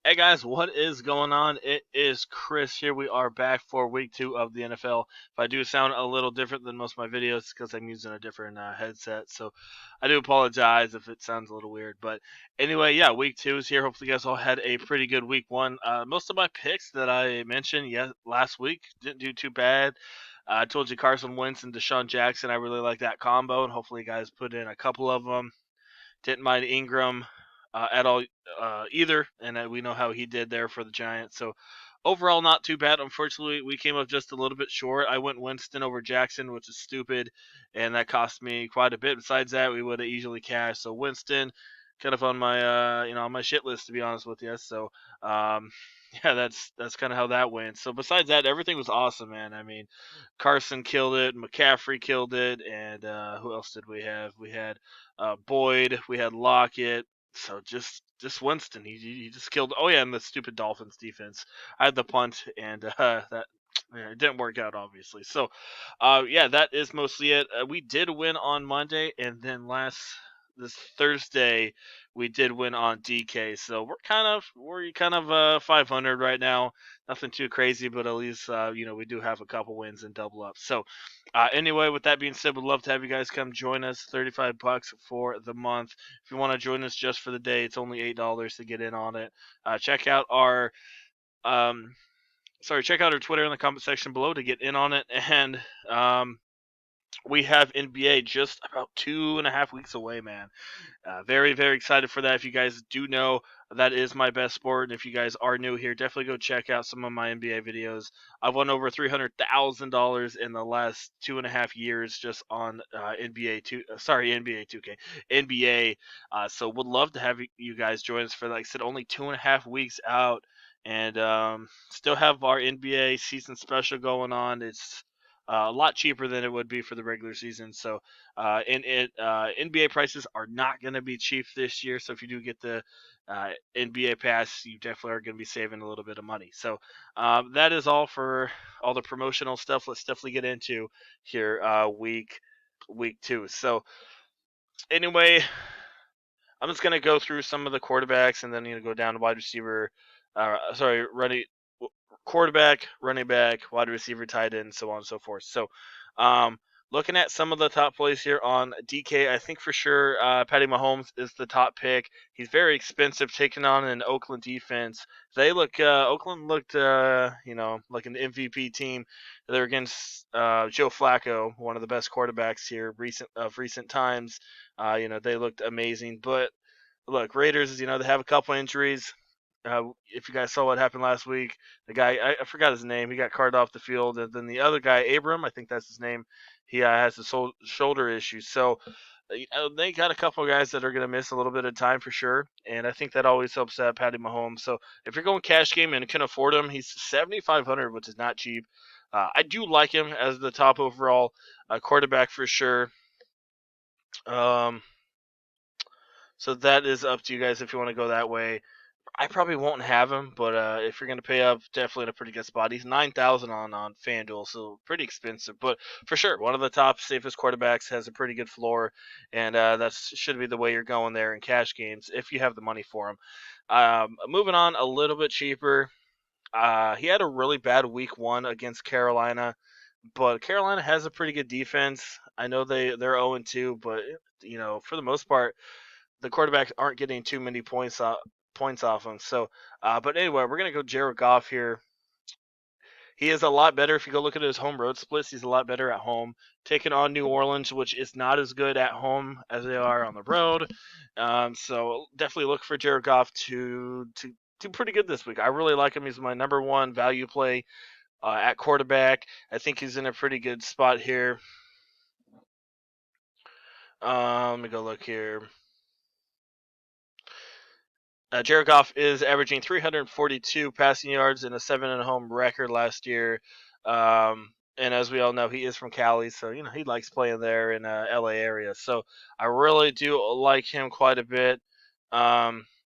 Hey guys, what is going on? It is Chris here. We are back for week 2 of the NFL. If I do sound a little different than most of my videos, it's because I'm using a different headset. So I do apologize if it sounds a little weird. But anyway, yeah, week 2 is here. Hopefully, you guys all had a pretty good week 1. Most of my picks that I mentioned last week didn't do too bad. I told you Carson Wentz and Deshaun Jackson. I really like that combo, and hopefully, you guys put in a couple of them. Didn't mind Ingram at all either, and we know how he did there for the Giants. So overall, not too bad. Unfortunately, we came up just a little bit short. I went Winston over Jackson, which is stupid, and that cost me quite a bit. Besides that, we would have easily cashed. So Winston, kind of on my on my shit list to be honest with you. So um, yeah, that's kind of how that went. So besides that, everything was awesome, man. I mean, Carson killed it, McCaffrey killed it, and who else did we have? We had Boyd, we had Lockett. So just Winston, he just killed. Oh yeah, and the stupid Dolphins defense. I had the punt, and that yeah, it didn't work out obviously. So yeah, that is mostly it. We did win on Monday, and then this Thursday we did win on DK. So we're kind of 500 right now. Nothing too crazy, but at least we do have a couple wins and double up. So anyway, with that being said, we'd love to have you guys come join us. $35 for the month. If you want to join us just for the day, it's only $8 to get in on it. Um, check out our Twitter in the comment section below to get in on it. And we have NBA just about 2.5 weeks away, man. Very, very excited for that. If you guys do know, that is my best sport. And if you guys are new here, definitely go check out some of my NBA videos. I've won over $300,000 in the last 2.5 years just on NBA 2K, NBA. So would love to have you guys join us for, like I said, only 2.5 weeks out, and still have our NBA season special going on. It's a lot cheaper than it would be for the regular season. So NBA prices are not going to be cheap this year. So if you do get the NBA pass, you definitely are going to be saving a little bit of money. So that is all for all the promotional stuff. Let's definitely get into here week 2. So anyway, I'm just going to go through some of the quarterbacks and then go down to wide receiver. Running quarterback, running back, wide receiver, tight end, so on and so forth. So, looking at some of the top plays here on DK, I think for sure Patty Mahomes is the top pick. He's very expensive, taking on an Oakland defense. Oakland looked, like an MVP team. They're against Joe Flacco, one of the best quarterbacks here recent times. They looked amazing, but look, Raiders, they have a couple injuries. If you guys saw what happened last week, the guy I forgot his name. He got carted off the field, and then the other guy, Abram, I think that's his name. He has a shoulder issue. So they got a couple of guys that are going to miss a little bit of time for sure, and I think that always helps Patty Mahomes. So if you're going cash game and can afford him, he's 7,500, which is not cheap. I do like him as the top overall quarterback for sure. Um, so that is up to you guys if you want to go that way. I probably won't have him, but if you're gonna pay up, definitely in a pretty good spot. He's 9,000 on Fanduel, so pretty expensive, but for sure one of the top safest quarterbacks, has a pretty good floor, and that should be the way you're going there in cash games if you have the money for him. Moving on, a little bit cheaper. He had a really bad week 1 against Carolina, but Carolina has a pretty good defense. I know they're 0-2, but for the most part, the quarterbacks aren't getting too many points off him. So, but anyway, we're gonna go Jared Goff here. He is a lot better if you go look at his home road splits. He's a lot better at home, taking on New Orleans, which is not as good at home as they are on the road. So definitely look for Jared Goff to do pretty good this week. I really like him. He's my number one value play at quarterback. I think he's in a pretty good spot here. Let me go look here. Jared Goff is averaging 342 passing yards and a 7-and-home record last year. And as we all know, he is from Cali, so he likes playing there in LA area. So I really do like him quite a bit.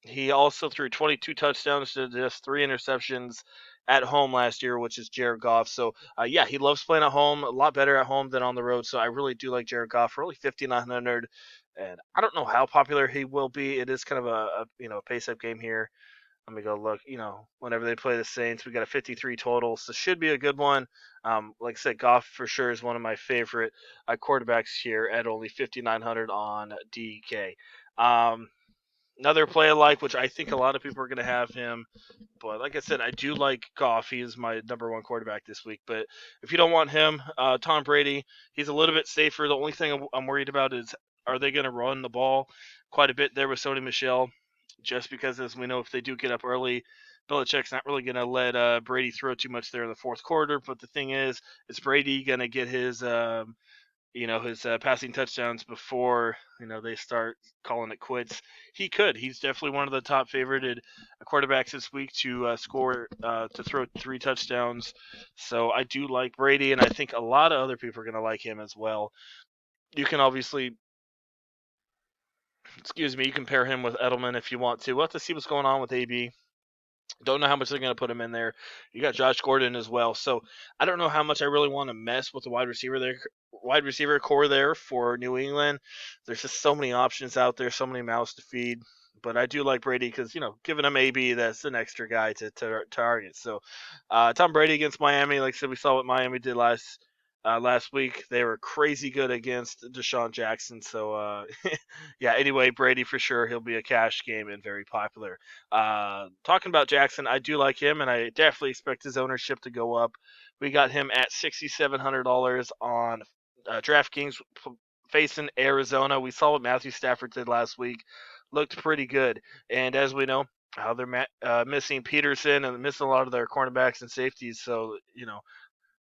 He also threw 22 touchdowns to just 3 interceptions at home last year, which is Jared Goff. So yeah, he loves playing at home, a lot better at home than on the road. So I really do like Jared Goff. Really 5,900, and I don't know how popular he will be. It is kind of a pace up game here. Let me go look. Whenever they play the Saints, we got a 53 total, so should be a good one. Like I said, Goff for sure is one of my favorite quarterbacks here at only 5,900 on DK. Another play I like, which I think a lot of people are going to have him, but like I said, I do like Goff. He is my number one quarterback this week. But if you don't want him, Tom Brady, he's a little bit safer. The only thing I'm worried about is, are they going to run the ball quite a bit there with Sony Michel? Just because, as we know, if they do get up early, Belichick's not really going to let Brady throw too much there in the fourth quarter. But the thing is Brady going to get his passing touchdowns before they start calling it quits? He could. He's definitely one of the top favorited quarterbacks this week to to throw 3 touchdowns. So I do like Brady, and I think a lot of other people are going to like him as well. You can obviously, excuse me, you can pair him with Edelman if you want to. We'll have to see what's going on with AB. Don't know how much they're going to put him in there. You got Josh Gordon as well, so I don't know how much I really want to mess with the wide receiver core there for New England. There's just so many options out there, so many mouths to feed. But I do like Brady because giving him AB, that's an extra guy to target. So Tom Brady against Miami, like I said, we saw what Miami did last week. They were crazy good against Deshaun Jackson. So yeah. Anyway, Brady for sure. He'll be a cash game and very popular. Talking about Jackson, I do like him, and I definitely expect his ownership to go up. We got him at $6,700 on Draftkings facing Arizona. We saw what Matthew Stafford did last week. Looked pretty good. And as we know, how they're missing Peterson and missing a lot of their cornerbacks and safeties. So,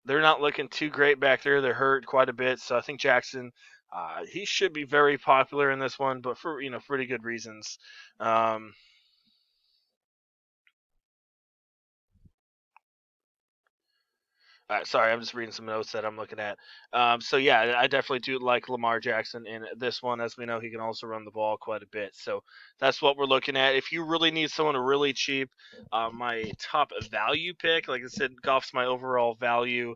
they're not looking too great back there. They're hurt quite a bit. So I think Jackson, he should be very popular in this one, but for, pretty good reasons. Um, Sorry, I'm just reading some notes that I'm looking at. So yeah, I definitely do like Lamar Jackson in this one. As we know, he can also run the ball quite a bit. So that's what we're looking at. If you really need someone really cheap, my top value pick, like I said, Goff's my overall value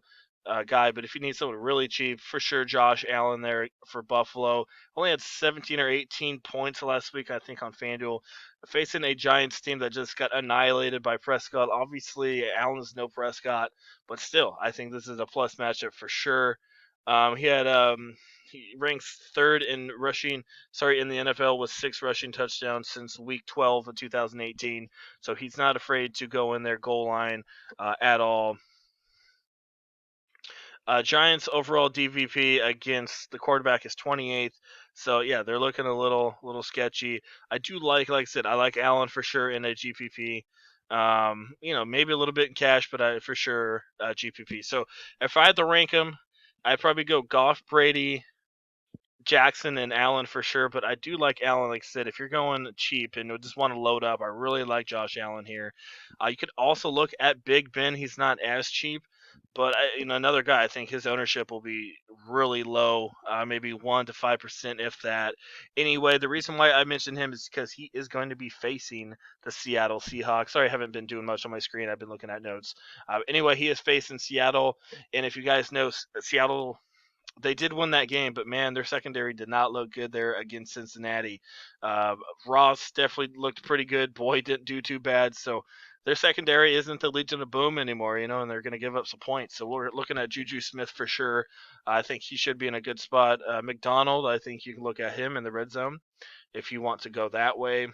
guy. But if you need someone really cheap, for sure, Josh Allen there for Buffalo. Only had 17 or 18 points last week, I think, on Fanduel. Facing a Giants team that just got annihilated by Prescott. Obviously, Allen's no Prescott, but still, I think this is a plus matchup for sure. He ranks third in rushing. Sorry, in the NFL with 6 rushing touchdowns since Week 12 of 2018. So he's not afraid to go in their goal line at all. Giants overall DVP against the quarterback is 28th. So yeah, they're looking a little sketchy. I do like I said, I like Allen for sure in a GPP. Maybe a little bit in cash, but I for sure GPP. So if I had to rank them, I'd probably go Goff, Brady, Jackson, and Allen for sure. But I do like Allen. Like I said, if you're going cheap and just want to load up, I really like Josh Allen here. You could also look at Big Ben. He's not as cheap, but another guy. I think his ownership will be really low, maybe 1 to 5%, if that. Anyway, the reason why I mentioned him is because he is going to be facing the Seattle Seahawks. Sorry, I haven't been doing much on my screen. I've been looking at notes. Anyway, he is facing Seattle, and if you guys know, Seattle, they did win that game, but man, their secondary did not look good there against Cincinnati. Uh, Ross definitely looked pretty good. Boyd didn't do too bad. So their secondary isn't the Legion of Boom anymore, and they're going to give up some points. So we're looking at Juju Smith for sure. I think he should be in a good spot. McDonald, I think you can look at him in the red zone if you want to go that way.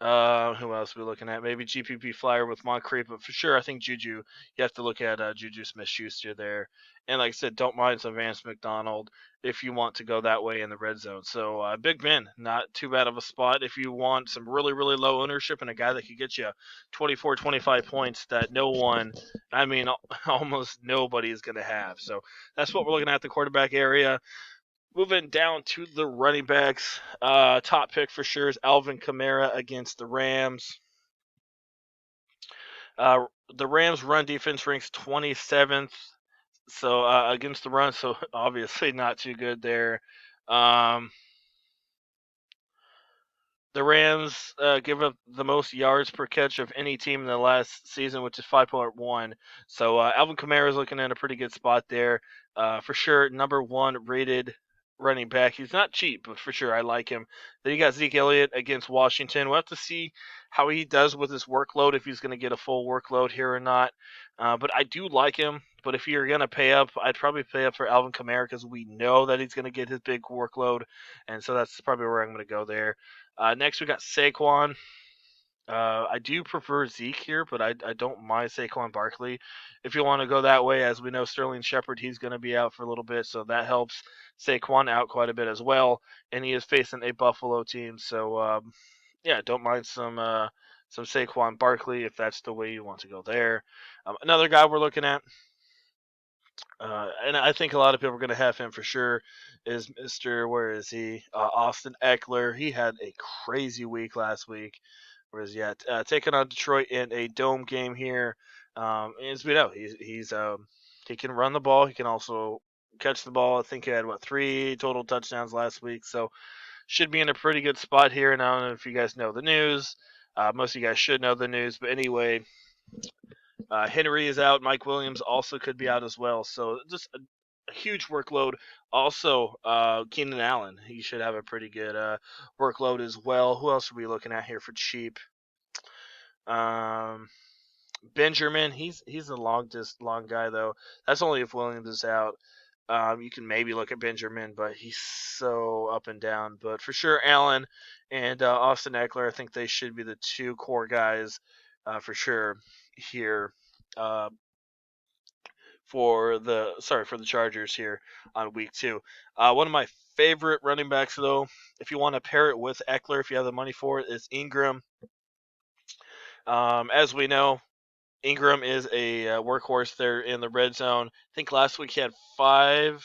Who else are we looking at? Maybe GPP Flyer with Moncrief, but for sure, I think Juju. You have to look at Juju Smith-Schuster there. And like I said, don't mind some Vance McDonald if you want to go that way in the red zone. So Big Ben, not too bad of a spot if you want some really, really low ownership and a guy that could get you 24, 25 points that almost nobody is going to have. So that's what we're looking at the quarterback area. Moving down to the running backs, top pick for sure is Alvin Kamara against the Rams. The Rams' run defense ranks 27th, so against the run, so obviously not too good there. Um, the Rams give up the most yards per catch of any team in the last season, which is 5.1. So Alvin Kamara is looking at a pretty good spot there. For sure, number one rated running back. He's not cheap, but for sure I like him. Then you got Zeke Elliott against Washington. We'll have to see how he does with his workload, if he's going to get a full workload here or not. But I do like him. But if you're going to pay up, I'd probably pay up for Alvin Kamara because we know that he's going to get his big workload. And so that's probably where I'm going to go there. Next, we got Saquon. I do prefer Zeke here, but I don't mind Saquon Barkley. If you want to go that way, as we know, Sterling Shepard, he's going to be out for a little bit, so that helps Saquon out quite a bit as well. And he is facing a Buffalo team, so yeah, don't mind some Saquon Barkley if that's the way you want to go there. Another guy we're looking at, and I think a lot of people are going to have him for sure, is Mr. Where is he? Austin Eckler. He had a crazy week last week. Whereas, yeah, taking on Detroit in a dome game here. As we know, he can run the ball. He can also catch the ball. I think he had 3 total touchdowns last week, so should be in a pretty good spot here. And I don't know if you guys know the news. Most of you guys should know the news, but anyway, Henry is out. Mike Williams also could be out as well. So just a huge workload. Also, Keenan Allen, he should have a pretty good workload as well. Who else are we looking at here for cheap? Um, Benjamin, he's a long guy though. That's only if Williams is out. You can maybe look at Benjamin, but he's so up and down. But for sure, Allen and Austin Eckler, I think they should be the 2 core guys for sure here uh, for the Chargers here on week 2. One of my favorite running backs though, if you want to pair it with Eckler, if you have the money for it, is Ingram. As we know, Ingram is a workhorse there in the red zone. I think last week he had five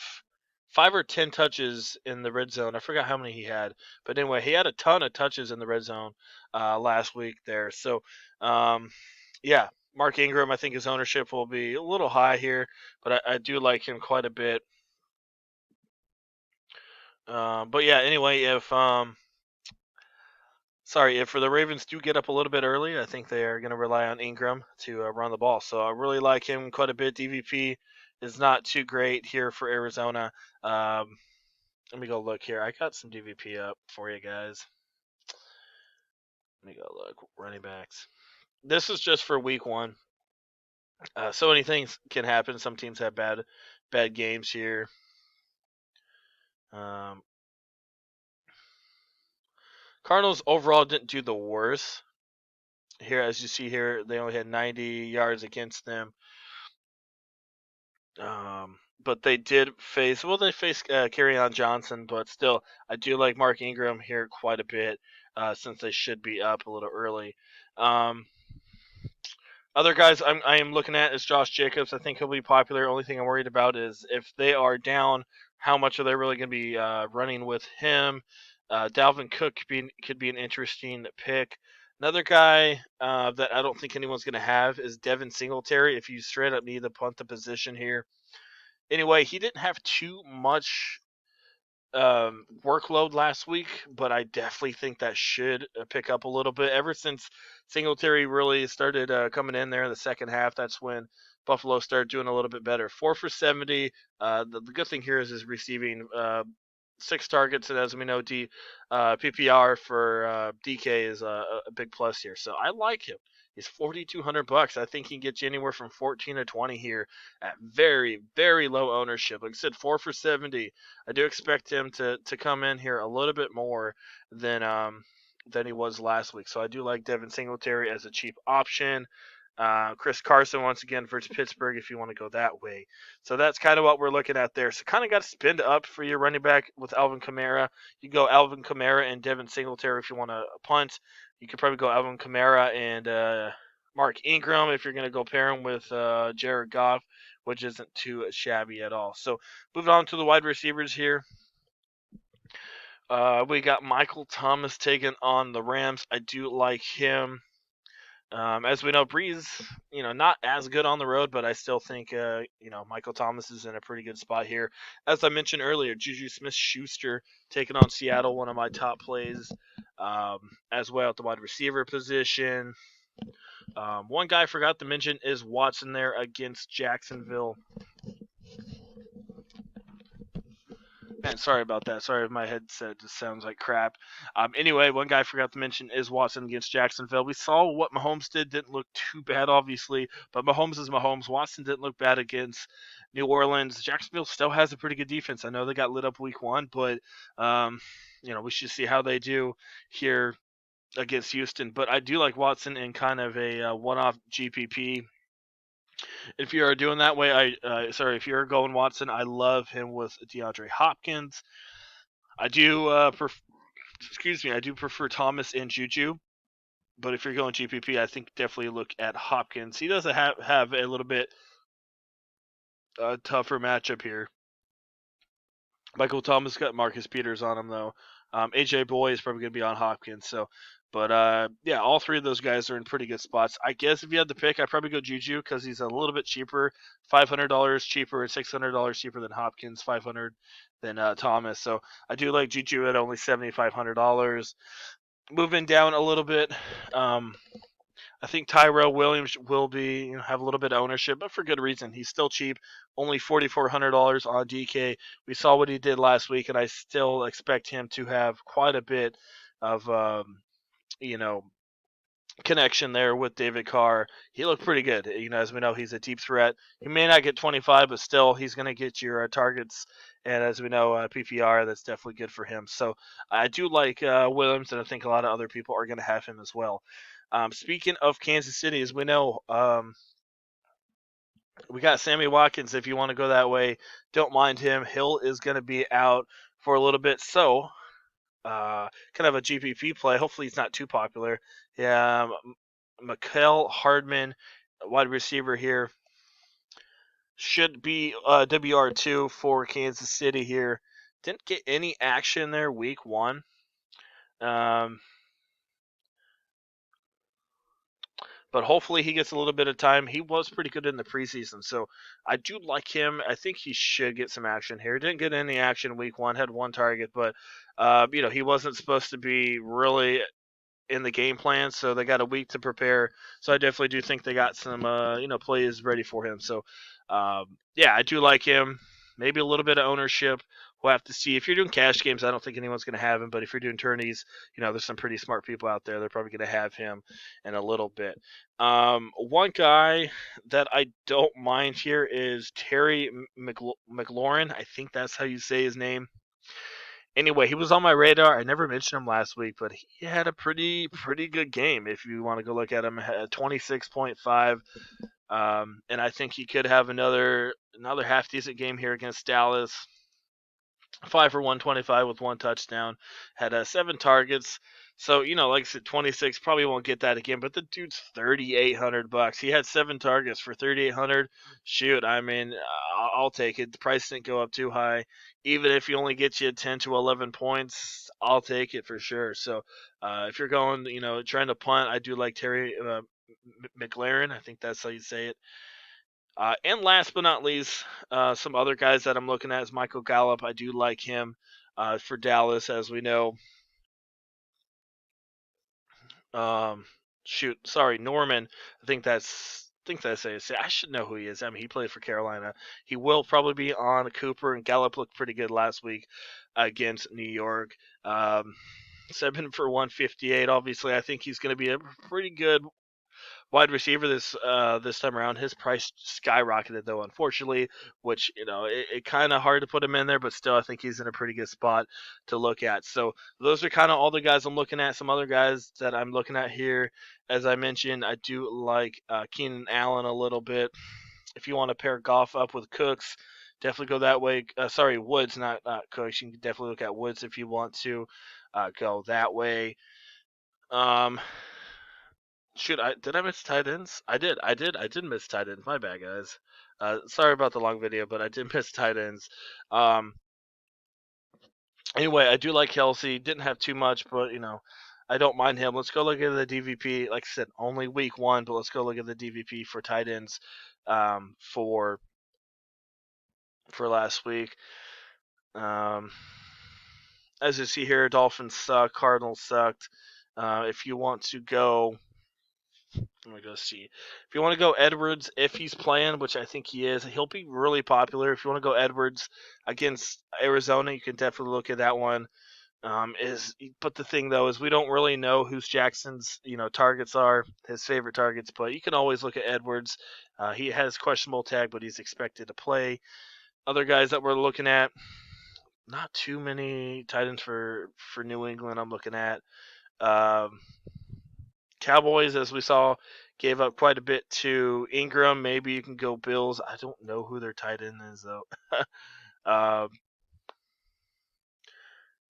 or 10 touches in the red zone. I forgot how many he had, but anyway, he had a ton of touches in the red zone last week there. So, yeah, Mark Ingram, I think his ownership will be a little high here, but I do like him quite a bit. But yeah, anyway, if the Ravens do get up a little bit early, I think they are going to rely on Ingram to run the ball. So I really like him quite a bit. DVP is not too great here for Arizona. Let me go look here. I got some DVP up for you guys. Let me go look. Running backs. This is just for week 1. So many things can happen. Some teams have bad games here. Um, Cardinals overall didn't do the worst. Here, as you see here, they only had 90 yards against them. But they did face they faced Kerryon Johnson, but still, I do like Mark Ingram here quite a bit since they should be up a little early. Um, Other guys I am looking at is Josh Jacobs. I think he'll be popular. Only thing I'm worried about is if they are down, how much are they really going to be running with him? Dalvin Cook could be an interesting pick. Another guy that I don't think anyone's going to have is Devin Singletary. If you straight up need to punt the position here, anyway, he didn't have too much workload last week, but I definitely think that should pick up a little bit. Ever since Singletary really started coming in there in the second half, that's when Buffalo started doing a little bit better. 4 for 70. The good thing here is his receiving. 6 targets, and as we know, PPR for DK is a big plus here. So I like him. He's $4,200. I think he can get you anywhere from 14 to 20 here at very, very low ownership. Like I said, 4 for 70. I do expect him to come in here a little bit more than he was last week. So I do like Devin Singletary as a cheap option. Chris Carson once again versus Pittsburgh if you want to go that way. So that's kind of what we're looking at there. So kind of got to spend up for your running back with Alvin Kamara. You go Alvin Kamara and Devin Singletary if you want to punt. You could probably go Alvin Kamara and Mark Ingram if you're going to go pair him with Jared Goff, which isn't too shabby at all. So moving on to the wide receivers here. We got Michael Thomas taking on the Rams. I do like him. As we know, Breeze, not as good on the road, but I still think, Michael Thomas is in a pretty good spot here. As I mentioned earlier, Juju Smith-Schuster taking on Seattle, one of my top plays, as well at the wide receiver position. One guy I forgot to mention is Watson there against Jacksonville. Man, sorry about that. Sorry if my headset just sounds like crap. Anyway, one guy I forgot to mention is Watson against Jacksonville. We saw what Mahomes did. Didn't look too bad, obviously, but Mahomes is Mahomes. Watson didn't look bad against New Orleans. Jacksonville still has a pretty good defense. I know they got lit up week one, but um, we should see how they do here against Houston. But I do like Watson in kind of a one-off GPP. If you're doing that way, if you're going Watson, I love him with DeAndre Hopkins. I do I do prefer Thomas and Juju, but if you're going GPP, I think definitely look at Hopkins. He does have a little bit tougher matchup here. Michael Thomas got Marcus Peters on him though. AJ Boy is probably going to be on Hopkins. So, but yeah, all three of those guys are in pretty good spots. I guess if you had to pick, I'd probably go Juju because he's a little bit cheaper, $500 cheaper, and $600 cheaper than Hopkins, 500 than Thomas. So I do like Juju at only $7,500. Moving down a little bit, I think Tyrell Williams will be have a little bit of ownership, but for good reason. He's still cheap, only $4,400 on DK. We saw what he did last week, and I still expect him to have quite a bit of you know connection there with David Carr. He looked pretty good. As we know, he's a deep threat. He may not get 25, but still, he's going to get your targets. And as we know, PPR, that's definitely good for him. So I do like Williams, and I think a lot of other people are going to have him as well. Speaking of Kansas City, as we know, we got Sammy Watkins. If you want to go that way, don't mind him. Hill is going to be out for a little bit. So kind of a GPP play. Hopefully, he's not too popular. Yeah, Mikael Hardman, wide receiver here, should be WR2 for Kansas City here. Didn't get any action there week one. Um, but hopefully he gets a little bit of time. He was pretty good in the preseason, so I do like him. I think he should get some action here. Didn't get any action week one, had one target, but he wasn't supposed to be really in the game plan, so they got a week to prepare. So I definitely do think they got some plays ready for him. So yeah, I do like him. Maybe a little bit of ownership. We'll have to see. If you're doing cash games, I don't think anyone's going to have him. But if you're doing tourneys, there's some pretty smart people out there. They're probably going to have him in a little bit. One guy that I don't mind here is Terry McLaurin. I think that's how you say his name. Anyway, he was on my radar. I never mentioned him last week, but he had a pretty good game. If you want to go look at him, 26.5, and I think he could have another half decent game here against Dallas. 5 for 125 with one touchdown, had 7 targets. So like I said, 26 probably won't get that again. But the dude's $3,800. He had 7 targets for 3,800. Shoot, I mean, I'll take it. The price didn't go up too high. Even if he only gets you 10 to 11 points, I'll take it for sure. So if you're going, trying to punt, I do like Terry McLaurin. I think that's how you say it. And last but not least, some other guys that I'm looking at is Michael Gallup. I do like him for Dallas, as we know. Um, Norman. I think that's how you say. I should know who he is. I mean, he played for Carolina. He will probably be on Cooper, and Gallup looked pretty good last week against New York. 7 for 158. Obviously, I think he's going to be a pretty good wide receiver this time around. His price skyrocketed though, unfortunately, which it kind of hard to put him in there, but still I think he's in a pretty good spot to look at. So those are kind of all the guys I'm looking at. Some other guys that I'm looking at here, as I mentioned, I do like Keenan Allen a little bit. If you want to pair Goff up with Cooks, definitely go that way. Woods, not Cooks. You can definitely look at Woods if you want to go that way. Um, did I miss tight ends? I did miss tight ends. My bad, guys. Sorry about the long video, but I did miss tight ends. Um, anyway, I do like Kelsey. Didn't have too much, but I don't mind him. Let's go look at the DVP. Like I said, only week one, but let's go look at the DVP for tight ends for last week. Um, as you see here, Dolphins suck, Cardinals sucked. If you want to go I'm gonna go see. If you want to go Edwards, if he's playing, which I think he is, he'll be really popular. If you want to go Edwards against Arizona, you can definitely look at that one. But the thing though is we don't really know who's Jackson's targets are, his favorite targets. But you can always look at Edwards. He has questionable tag, but he's expected to play. Other guys that we're looking at, not too many tight ends for New England. I'm looking at. Um, Cowboys, as we saw, gave up quite a bit to Ingram. Maybe you can go Bills. I don't know who their tight end is though. uh,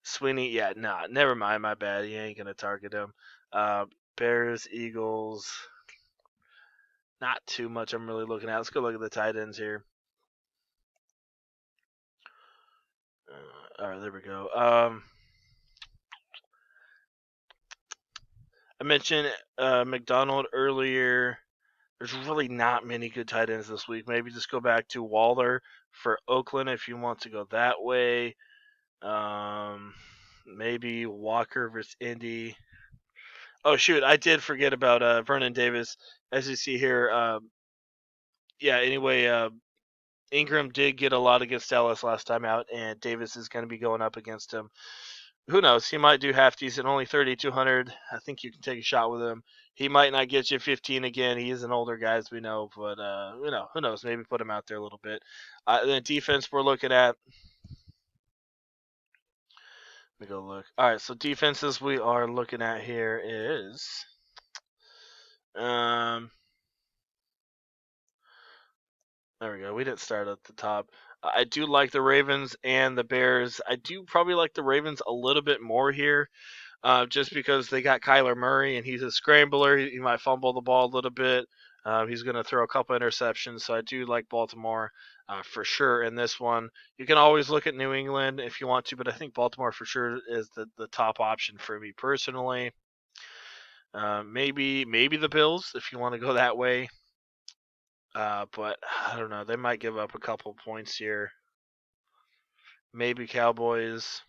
Sweeney, yeah, nah, never mind. My bad. He ain't gonna target him. Uh, Bears, Eagles, not too much. I'm really looking at. Let's go look at the tight ends here. All right, there we go. I mentioned McDonald earlier. There's really not many good tight ends this week. Maybe just go back to Waller for Oakland if you want to go that way. Maybe Walker versus Indy. Oh shoot, I did forget about Vernon Davis. As you see here, yeah. Anyway, Ingram did get a lot against Dallas last time out, and Davis is going to be going up against him. Who knows? He might do half decent, only 3,200. I think you can take a shot with him. He might not get you 15 again. He is an older guy, as we know, but who knows? Maybe put him out there a little bit. The defense we're looking at. Let me go look. All right, so defenses we are looking at here is um. There we go. We didn't start at the top. I do like the Ravens and the Bears. I do probably like the Ravens a little bit more here, just because they got Kyler Murray and he's a scrambler. He might fumble the ball a little bit. He's going to throw a couple interceptions, so I do like Baltimore for sure in this one. You can always look at New England if you want to, but I think Baltimore for sure is the top option for me personally. Maybe the Bills if you want to go that way. But I don't know. They might give up a couple points here. Maybe Cowboys.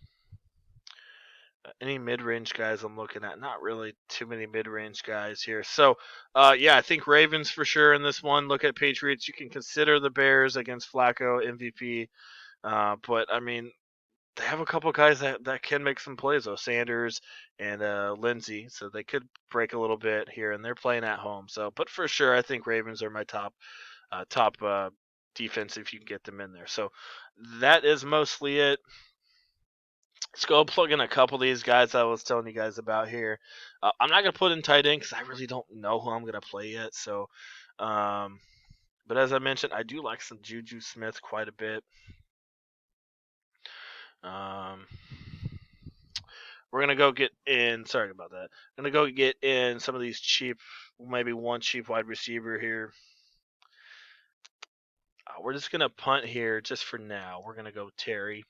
Any mid-range guys I'm looking at? Not really too many mid-range guys here. So, yeah, I think Ravens for sure in this one. Look at Patriots. You can consider the Bears against Flacco MVP. But I mean, they have a couple guys that can make some plays though. Sanders and Lindsey, so they could break a little bit here, and they're playing at home. So, but for sure, I think Ravens are my top defense if you can get them in there. So that is mostly it. Let's go plug in a couple of these guys I was telling you guys about here. I'm not gonna put in tight end because I really don't know who I'm gonna play yet. So, um, but as I mentioned, I do like some Juju Smith quite a bit. Um, we're gonna go get in. Sorry about that. I'm gonna go get in some of these cheap, maybe one cheap wide receiver here. We're just gonna punt here just for now. We're gonna go Terry.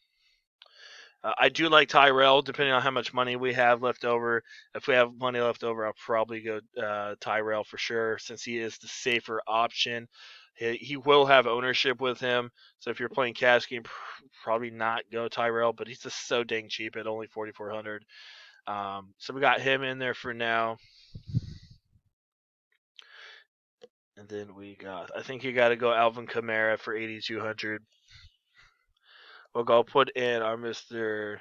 I do like Tyrell, depending on how much money we have left over. If we have money left over, I'll probably go Tyrell for sure, since he is the safer option. He will have ownership with him, so if you're playing cash game, probably not go Tyrell. But he's just so dang cheap at only 4,400. So we got him in there for now, and then I think you got to go Alvin Kamara for 8,200. We'll go put in our Mr.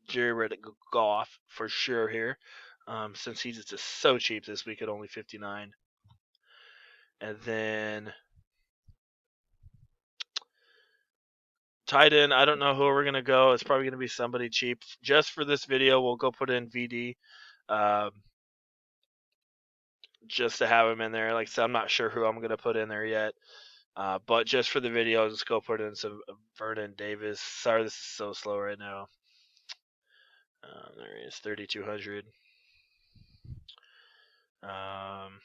Jared Goff for sure here, since he's just so cheap this week at only 59. And then tight end, I don't know who we're gonna go. It's probably gonna be somebody cheap. Just for this video, we'll go put in VD, um, just to have him in there. Like I said, I'm not sure who I'm gonna put in there yet. But just for the video, just go put in some Vernon Davis. Sorry, this is so slow right now. There he is, 3,200. Um,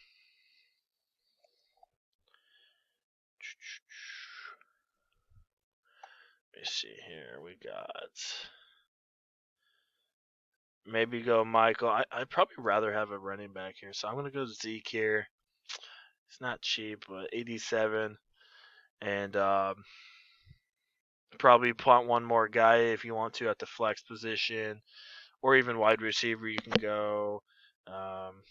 let me see here. We got maybe go Michael. I'd probably rather have a running back here, so I'm gonna go Zeke here. It's not cheap, but 87, and probably punt one more guy if you want to at the flex position, or even wide receiver. You can go. Um,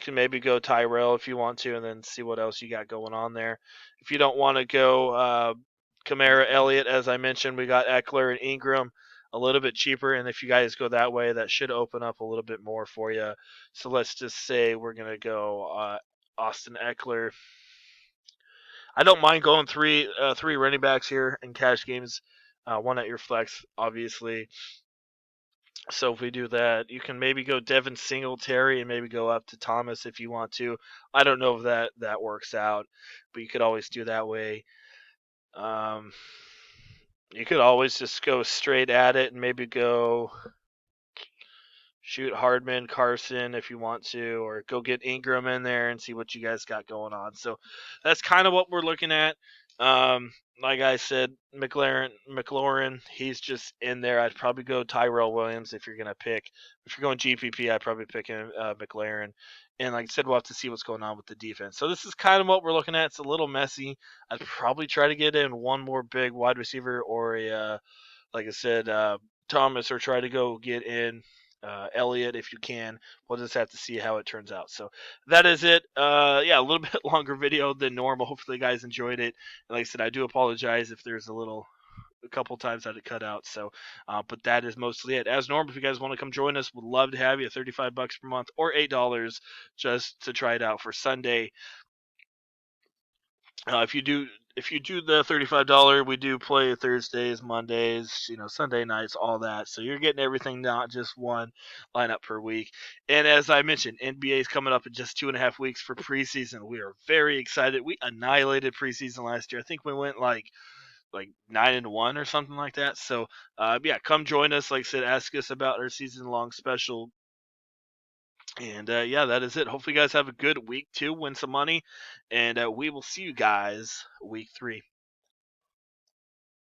You can maybe go Tyrell if you want to, and then see what else you got going on there. If you don't want to go Kamara, Elliott, as I mentioned, we got Eckler and Ingram a little bit cheaper. And if you guys go that way, that should open up a little bit more for you. So let's just say we're gonna go Austin Eckler. I don't mind going three running backs here in cash games. One at your flex, obviously. So if we do that, you can maybe go Devin Singletary and maybe go up to Thomas if you want to. I don't know if that works out, but you could always do that way. Um, you could always just go straight at it and maybe go shoot Hardman, Carson if you want to, or go get Ingram in there and see what you guys got going on. So that's kind of what we're looking at. Like I said, McLaurin, he's just in there. I'd probably go Tyrell Williams if you're gonna pick. If you're going GPP, I'd probably pick McLaurin. And like I said, we'll have to see what's going on with the defense. So this is kind of what we're looking at. It's a little messy. I'd probably try to get in one more big wide receiver or like I said, Thomas, or try to go get in Elliott if you can. We'll just have to see how it turns out. So that is it. Yeah, a little bit longer video than normal. Hopefully, you guys enjoyed it. And like I said, I do apologize if there's a couple times that it cut out. So, but that is mostly it. As normal, if you guys want to come join us, we'd love to have you. $35 per month or $8 just to try it out for Sunday. If you do the $35, we do play Thursdays, Mondays, Sunday nights, all that. So you're getting everything, not just one lineup per week. And as I mentioned, NBA is coming up in just 2.5 weeks for preseason. We are very excited. We annihilated preseason last year. I think we went like 9-1 or something like that. So yeah, come join us. Like I said, ask us about our season long special. And yeah, that is it. Hopefully, you guys have a good week 2, win some money, and we will see you guys week 3.